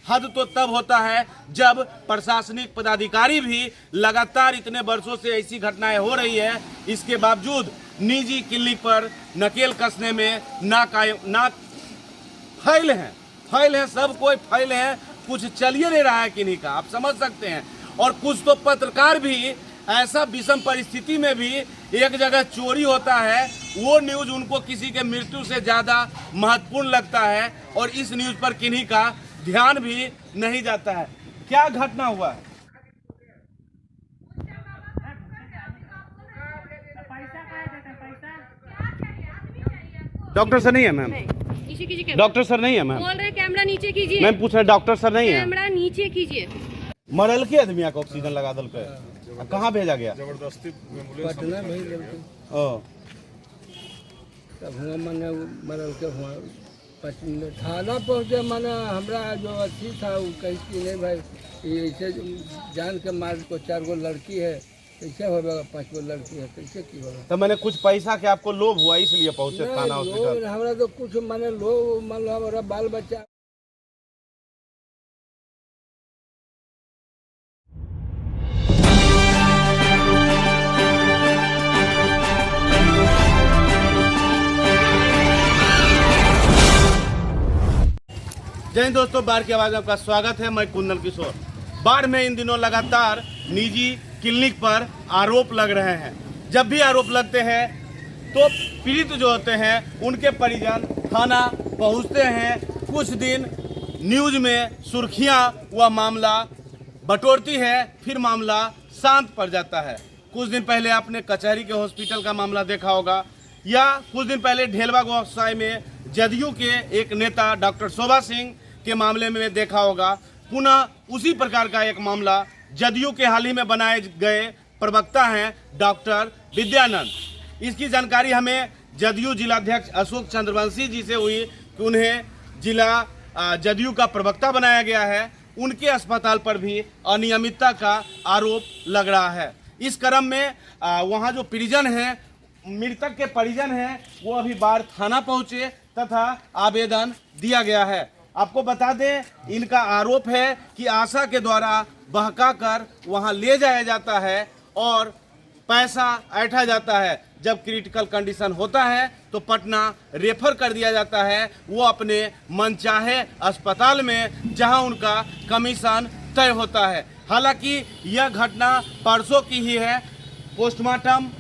हद तो तब होता है जब प्रशासनिक पदाधिकारी भी लगातार इतने वर्षों से ऐसी घटनाएं हो रही है, इसके बावजूद निजी क्लिनिक पर नकेल कसने में ना फैल है, सब कोई फैल है, कुछ चलिए नहीं रहा है किन्हीं का, आप समझ सकते हैं। और कुछ तो पत्रकार भी ऐसा विषम परिस्थिति में भी एक जगह चोरी होता है, वो न्यूज उनको किसी के मृत्यु से ज़्यादा महत्वपूर्ण लगता है और इस न्यूज पर किन्हीं का ध्यान भी नहीं जाता है। क्या घटना हुआ है? डॉक्टर सर नहीं है मैम, डॉक्टर सर नहीं है मैम, बोल रहे कैमरा नीचे कीजिए। मैम पूछ रहे डॉक्टर सर नहीं है, कैमरा नीचे कीजिए। मरल के आदमी को ऑक्सीजन लगा दल के कहाँ भेजा गया? जबरदस्ती पटना भेज देलकै। ओ तब हुआ मने मरल के हुआ थाना पहुँचे, मने हमरा जो अथी था वो कही कि नहीं भाई ऐसे जान के मार को 4 गो लड़की है, कैसे होगा 5 गो लड़की है, कैसे की होगा? तो मैंने कुछ पैसा के आपको लोभ हुआ इसलिए पहुंचे थाना हॉस्पिटल? हमरा तो कुछ मने लोग मतलब हमारा बाल बच्चा। जय हिंद दोस्तों, बाढ़ की आवाज में आपका स्वागत है। मैं कुंदन किशोर। बाढ़ में इन दिनों लगातार निजी क्लिनिक पर आरोप लग रहे हैं। जब भी आरोप लगते हैं तो पीड़ित जो होते हैं उनके परिजन थाना पहुंचते हैं। कुछ दिन न्यूज में सुर्खियां वह मामला बटोरती है, फिर मामला शांत पड़ जाता है। कुछ दिन पहले आपने कचहरी के हॉस्पिटल का मामला देखा होगा, या कुछ दिन पहले ढेलवा व्यवसाय में जदयू के एक नेता डॉक्टर शोभा सिंह के मामले में देखा होगा। पुनः उसी प्रकार का एक मामला जदयू के हाल ही में बनाए गए प्रवक्ता हैं डॉक्टर विद्यानंद। इसकी जानकारी हमें जदयू जिलाध्यक्ष अशोक चंद्रवंशी जी से हुई कि उन्हें जिला जदयू का प्रवक्ता बनाया गया है। उनके अस्पताल पर भी अनियमितता का आरोप लग रहा है। इस क्रम में वहाँ जो परिजन हैं, मृतक के परिजन हैं, वो अभी बाढ़ थाना पहुँचे तथा आवेदन दिया गया है। आपको बता दें, इनका आरोप है कि आशा के द्वारा बहकाकर वहां ले जाया जाता है और पैसा ऐंठा जाता है। जब क्रिटिकल कंडीशन होता है तो पटना रेफर कर दिया जाता है, वो अपने मनचाहे अस्पताल में जहां उनका कमीशन तय होता है। हालांकि यह घटना परसों की ही है, पोस्टमार्टम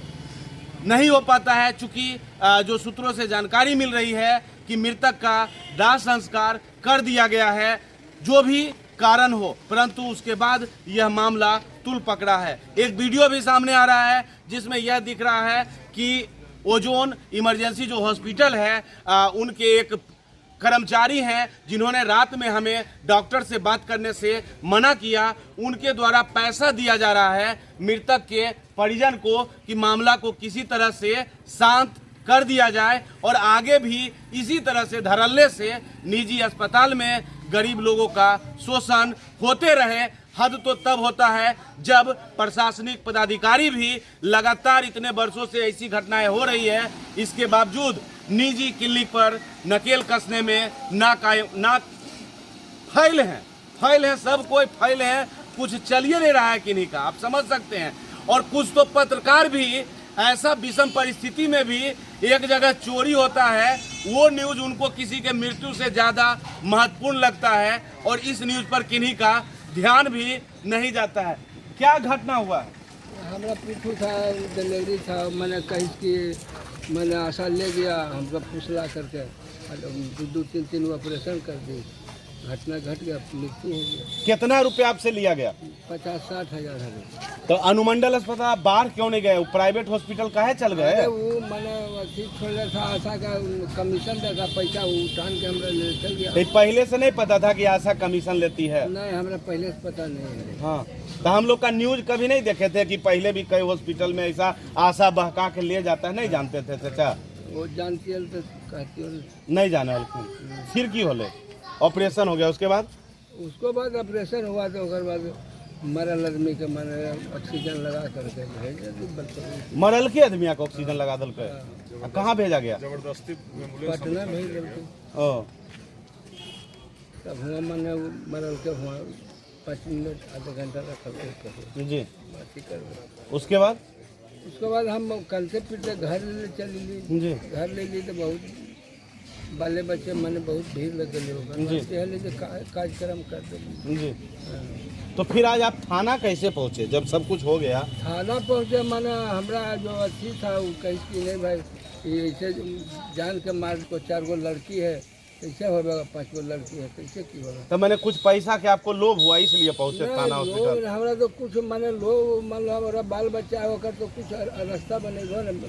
नहीं हो पाता है, चूँकि जो सूत्रों से जानकारी मिल रही है कि मृतक का दाह संस्कार कर दिया गया है, जो भी कारण हो, परंतु उसके बाद यह मामला तुल पकड़ा है। एक वीडियो भी सामने आ रहा है जिसमें यह दिख रहा है कि ओजोन इमरजेंसी जो हॉस्पिटल है, उनके एक कर्मचारी हैं जिन्होंने रात में हमें डॉक्टर से बात करने से मना किया। उनके द्वारा पैसा दिया जा रहा है मृतक के परिजन को कि मामला को किसी तरह से शांत कर दिया जाए और आगे भी इसी तरह से धड़ल्ले से निजी अस्पताल में गरीब लोगों का शोषण होते रहे। हद तो तब होता है जब प्रशासनिक पदाधिकारी भी लगातार इतने वर्षों से ऐसी घटनाएं हो रही है, इसके बावजूद निजी क्लिनिक पर नकेल कसने में ना फैल है, सब कोई फैल है, कुछ चलिए नहीं रहा है किन्हीं का, आप समझ सकते हैं। और कुछ तो पत्रकार भी ऐसा विषम परिस्थिति में भी एक जगह चोरी होता है, वो न्यूज उनको किसी के मृत्यु से ज़्यादा महत्वपूर्ण लगता है और इस न्यूज पर किन्हीं का ध्यान भी नहीं जाता है। क्या घटना हुआ है? हमारा पीठू था, डिलीवरी था, मैंने कही कि मैंने आशा ले गया, हमको फुसला करके 2-3 ऑपरेशन कर दी, घटना घट गया, मृत्यु हो गया। कितना रुपए आपसे लिया गया? 50-60 हज़ार है। तो अनुमंडल अस्पताल बाहर क्यों नहीं गए? प्राइवेट हॉस्पिटल काहे चल गए? वो मैंने अथी छोड़ा था, आशा का कमीशन देगा, पैसा वो उठान के हमरा ले चल गया। तो पहले से नहीं पता था कि आशा कमीशन लेती है? नहीं, हमरा पहले से पता नहीं है। हाँ, तो हम लोग का न्यूज कभी नहीं देखे थे कि पहले भी कई हॉस्पिटल में ऐसा आशा बहका के ले जाता है? नहीं जानते थे चाचा? वो जानती है तो कहती है नहीं जाने वाले। फिर की होले? ऑपरेशन हो गया, उसके बाद ऑपरेशन हुआ तो उसके बाद मरल आदमी के मैंने ऑक्सीजन लगा करके भेज दी। मरल के आदमी को ऑक्सीजन लगा दल के कहाँ भेजा गया? जबरदस्ती पटना भेज देलकै। ओ तब हुआ मैंने मरल के हुआ 5 मिनट आधा घंटा रखा जी। बाती कर। उसके बाद हम कल से फिर से घर ले चली ली। जी। घर ले ली तो बहुत बाले बच्चे मैंने बहुत भीड़ लग गई होगा कार्यक्रम कर दिली। जी। तो फिर आज आप थाना कैसे पहुँचे जब सब कुछ हो गया? थाना पहुँचे मैंने हमारा जो अथी था वो कही कि नहीं भाई ऐसे जान के मार को 4 गो लड़की है कैसे होगा, 5 गो लड़की है कैसे की होगा। तो मैंने कुछ पैसा के आपको लोभ हुआ इसलिए पहुँचे थाना हॉस्पिटल? हमारा तो कुछ मैंने लोग मतलब हमारा बाल बच्चा होकर तो कुछ रास्ता बनेगा न,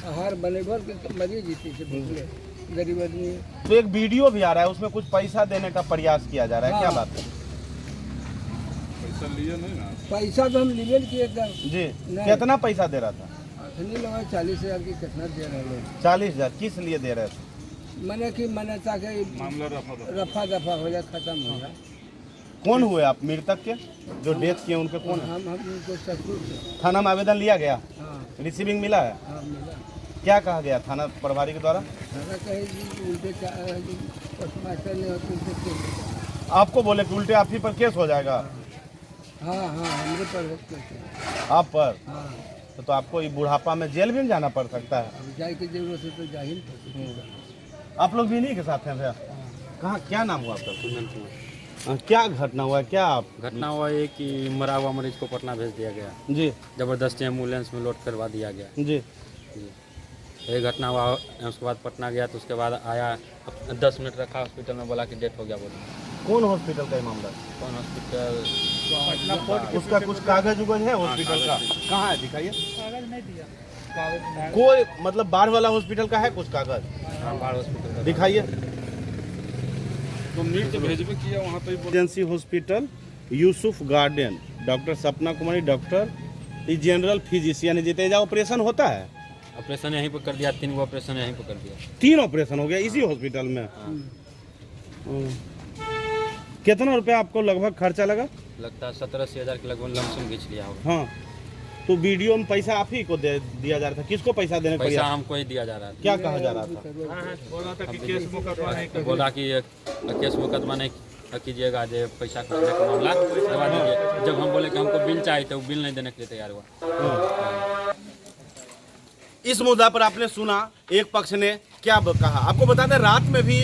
आहार बनेगा मरीज जीती से भूखले गरीब आदमी। तो एक वीडियो भी आ रहा है उसमें कुछ पैसा देने का प्रयास किया जा रहा है, क्या बात है? पैसा तो हम लिए किए थे जी। कितना पैसा दे रहा था? नहीं लगा 40,000 की कितना दे रहे लोग। 40,000 किस लिए दे रहे थे? मैंने कि मैंने ताकि मामला रफा दफा हो जाए, खत्म हो जाए। कौन हुए आप मृतक के जो डेथ किए उनके कौन है? हम उनको ससुर थे। थाना में आवेदन लिया गया? हाँ रिसीविंग मिला है? हाँ मिला। क्या कहा गया थाना प्रभारी के द्वारा? थाना कहे जी उल्टे पोस्टमास्टर ने होते उनसे आपको बोले कि उल्टे आप ही पर केस हो जाएगा? हाँ हमरे पर आप पर? हाँ तो आपको ये बुढ़ापा में जेल भी जाना पड़ सकता है। अब जाए की जरूरत है तो जा ही नहीं सकते। आप लोग भी इन्हीं के साथ हैं भैया? कहाँ, क्या नाम हुआ आपका? कुंदन कुमार। क्या घटना हुआ, क्या आप? घटना हुआ ये कि मरा हुआ मरीज को पटना भेज दिया गया। जी। जबरदस्ती एम्बुलेंस में लोड करवा दिया गया। जी। ये घटना हुआ, उसके बाद पटना गया तो उसके बाद आया 10 मिनट रखा हॉस्पिटल में, बोला कि डेथ हो गया। बोला कौन हॉस्पिटल का ये मामला? कौन हॉस्पिटल? उसका कुछ कागज उगज है हॉस्पिटल का? कहाँ है, दिखाइए। कागज नहीं दिया। कोई मतलब बाढ़ वाला हॉस्पिटल का है कुछ कागज? हाँ, बाढ़ हॉस्पिटल का दिखाइए। तो मीट भेजबे किया वहाँ पे। Agency hospital Yusuf garden, doctor Sapna Kumari, doctor general physician. जितेजा operation होता है? ऑपरेशन यहीं पर कर दिया, 3 गो ऑपरेशन यहीं पर कर दिया। 3 ऑपरेशन हो गया इसी हॉस्पिटल में? कितना रुपया आपको लगभग खर्चा लगा? लगता है 17,000 के लगभग लमसम खींच लिया होगा। हाँ। तो वीडियो में पैसा आप ही को दिया जा रहा था? किसको पैसा देने? पैसा हमको ही दिया जा रहा था। क्या कहा जा रहा था? बोला कि केस मुकदमा नहीं कीजिएगा, जो पैसा का मामला करवा दीजिए। जब हम बोले कि हमको बिल चाहिए तो बिल नहीं देने के लिए तैयार हुआ। इस मुद्दा पर आपने सुना एक पक्ष ने क्या कहा। आपको बता दें रात में भी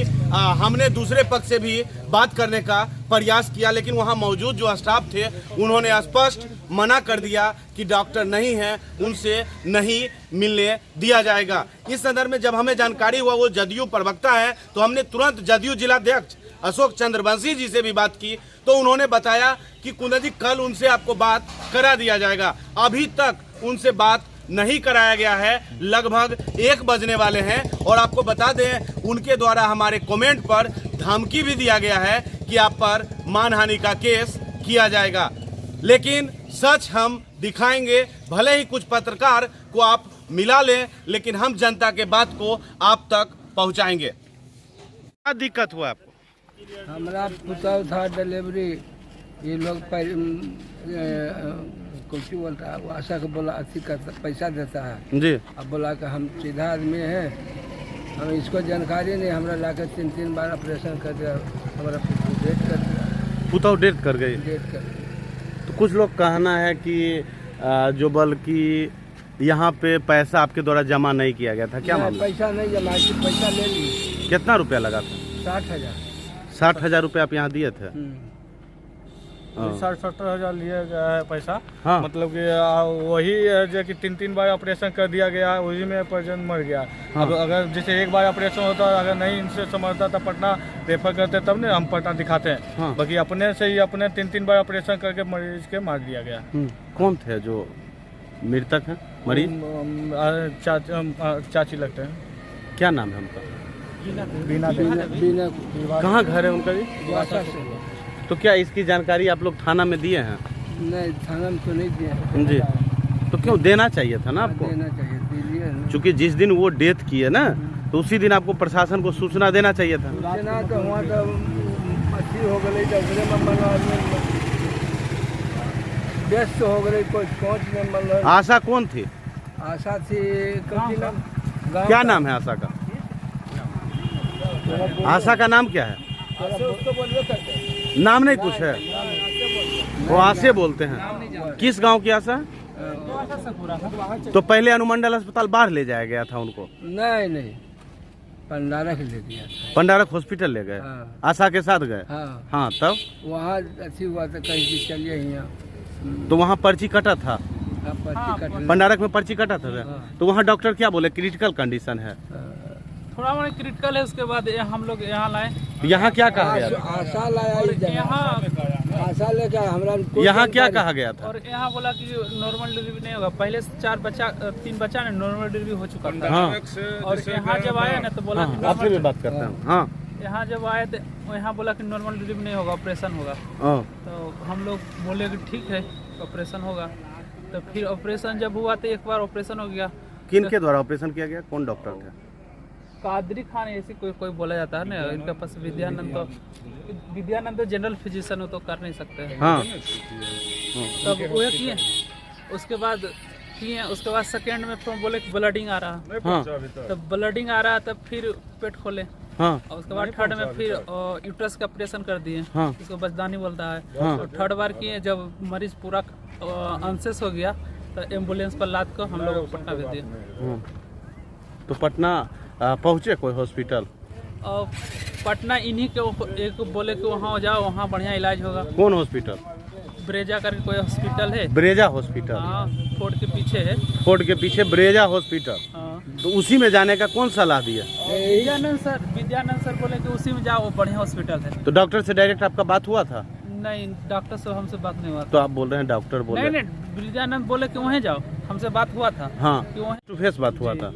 हमने दूसरे पक्ष से भी बात करने का प्रयास किया, लेकिन वहां मौजूद जो स्टाफ थे उन्होंने स्पष्ट मना कर दिया कि डॉक्टर नहीं है, उनसे नहीं मिलने दिया जाएगा। इस संदर्भ में जब हमें जानकारी हुआ वो जदयू प्रवक्ता है तो हमने तुरंत जदयू जिलाध्यक्ष अशोक चंद्रवंशी जी से भी बात की तो उन्होंने बताया कि कुंदन जी कल उनसे आपको बात करा दिया जाएगा। अभी तक उनसे बात नहीं कराया गया है, लगभग 1 बजने वाले हैं। और आपको बता दें उनके द्वारा हमारे कमेंट पर धमकी भी दिया गया है कि आप पर मानहानि का केस किया जाएगा। लेकिन सच हम दिखाएंगे, भले ही कुछ पत्रकार को आप मिला लें, लेकिन हम जनता के बात को आप तक पहुंचाएंगे। क्या दिक्कत हुआ आपको? हमारा पुतौ था डिलीवरी, ये लोग कुछ बोलता है, वो आशा को बोला अथी का पैसा देता है जी। अब बोला कि हम सीधा आदमी हैं, हम इसको जानकारी नहीं, हमरा लाकर 3 बार ऑपरेशन कर दिया, हमारा डेट कर दिया। पुतौ डेट कर गई? डेट कर। तो कुछ लोग कहना है कि जो बल्कि यहाँ पे पैसा आपके द्वारा जमा नहीं किया गया था, क्या मामला? पैसा नहीं जमा, पैसा ले ली। कितना रुपया लगा था? 60,000। 60,000 रुपया आप यहाँ दिए थे? 60-70 लिए गया है पैसा। हाँ। मतलब कि वही है जो कि 3 बार ऑपरेशन कर दिया गया, उसी में पेशेंट मर गया। हाँ। अब अगर जैसे 1 बार ऑपरेशन होता, अगर नहीं इनसे समझता तो पटना रेफर करते तब नहीं हम पटना दिखाते हैं। हाँ। बाकी अपने से ही अपने 3 बार ऑपरेशन करके मरीज के मार दिया गया। कौन थे जो मृतक हैं मरीज? चाची लगते हैं। क्या नाम है उनका? बिना कहाँ घर है उनका जी? वासा से। तो क्या इसकी जानकारी आप लोग थाना में दिए हैं? नहीं, थाना में तो नहीं दिया जी। तो क्यों देना चाहिए था ना आपको? देना चाहिए, दीजिए ना। चूँकि जिस दिन वो डेथ की है ना तो उसी दिन आपको प्रशासन को सूचना देना चाहिए था। सूचना तो हुआ तो अच्छी हो गई, व्यस्त हो गई, कोई पहुँच में मतलब। आशा कौन थी? आशा थी क्या नाम है आशा का? आशा का नाम क्या है? उसको बोलबे करते नाम नहीं पूछे? वो आसे बोलते हैं। किस गांव की आशा? तो पहले अनुमंडल अस्पताल बाहर ले जाया गया था उनको? नहीं पंडारक ले दिया था। पंडारक हॉस्पिटल ले गए? हाँ। आशा के साथ गए? हाँ हाँ, तब वहाँ अच्छी हुआ था, कहीं की चलिए यहाँ तो वहाँ पर्ची कटा था? पर्ची कटने पंडारक में पर्ची कटा था? हाँ। तो वहाँ डॉक्टर क्या बोले? क्रिटिकल कंडीशन है। थोड़ा मोड़ा क्रिटिकल है। उसके बाद हम लोग यहाँ लाए। यहाँ क्या कहा गया था? आशा लाया इस जगह। यहाँ आशा लेकर हमरा कोई यहाँ क्या जानकारी- कहा गया था? और यहाँ बोला कि नॉर्मल डिलीवरी नहीं होगा। पहले से 3 बच्चा ने नॉर्मल डिलीवरी हो चुका था। हाँ और यहाँ जब आया ना तो बोला कि हाँ, आपसे भी normal- बात करता हूँ। हाँ यहाँ जब आए तो यहाँ बोला कि नॉर्मल डिलीवरी नहीं होगा, ऑपरेशन होगा। हाँ। तो हम लोग बोले कि ठीक है ऑपरेशन होगा। तो फिर ऑपरेशन जब हुआ तो एक बार ऑपरेशन हो गया। किन के द्वारा ऑपरेशन किया गया? कौन डॉक्टर थे? कादरी खान ऐसे कोई बोला जाता है ना। इनके पास विद्यानंद तो जनरल फिजिशियन हो तो कर नहीं सकते हैं। हाँ तब वो किए। उसके बाद किए। उसके बाद सेकेंड में फिर बोले कि ब्लडिंग आ रहा। हाँ तब ब्लडिंग आ रहा तब फिर पेट खोले। हाँ और उसके बाद थर्ड में फिर यूट्रस का ऑपरेशन कर दिए। हाँ। इसको बचदानी बोलता है। हाँ। तो थर्ड बार किए जब मरीज पूरा अनसेस हो गया तो एम्बुलेंस पर लाद कर हम लोग पटना भेज दिए। हाँ। तो पटना पहुँचे कोई हॉस्पिटल? और पटना इन्हीं के एक बोले कि वहाँ जाओ, वहाँ बढ़िया इलाज होगा। कौन हॉस्पिटल? ब्रेजा करके कोई हॉस्पिटल है। Brezza hospital? हाँ, फोर्ट के पीछे है। फोर्ट के पीछे ब्रेजा हॉस्पिटल। हाँ। तो उसी में जाने का कौन सलाह दिया? विद्यानंद सर बोले कि उसी में जाओ, बढ़िया हॉस्पिटल है। तो डॉक्टर से डायरेक्ट आपका बात हुआ था? नहीं, डॉक्टर से हमसे बात नहीं हुआ था। तो आप बोल रहे हैं डॉक्टर बोले? नहीं, विद्यानंद बोले कि वहीं जाओ, हमसे बात हुआ था। हाँ, कि वहीं टू फेस बात हुआ था।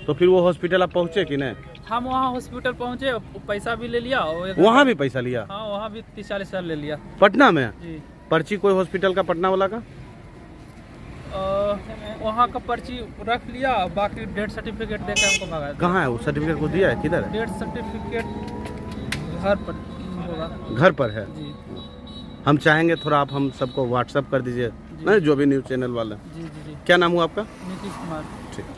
तो फिर वो हॉस्पिटल आप पहुँचे कि नहीं? हम वहाँ हॉस्पिटल पहुँचे, पैसा भी ले लिया और वहाँ भी पैसा लिया? हाँ, वहाँ भी 30-40 हज़ार ले लिया पटना में? जी। पर्ची कोई हॉस्पिटल का पटना वाला का? वहाँ का पर्ची रख लिया, बाकी डेथ सर्टिफिकेट देके हमको भगा दिया। कहाँ है वो सर्टिफिकेट? को दिया है? किधर है? डेथ सर्टिफिकेट घर पर होगा घर पर है। जी। हम चाहेंगे थोड़ा आप हम सबको व्हाट्सअप कर दीजिए, नहीं जो भी न्यूज़ चैनल वाले। जी। क्या नाम हुआ आपका? नीतीश कुमार। ठीक।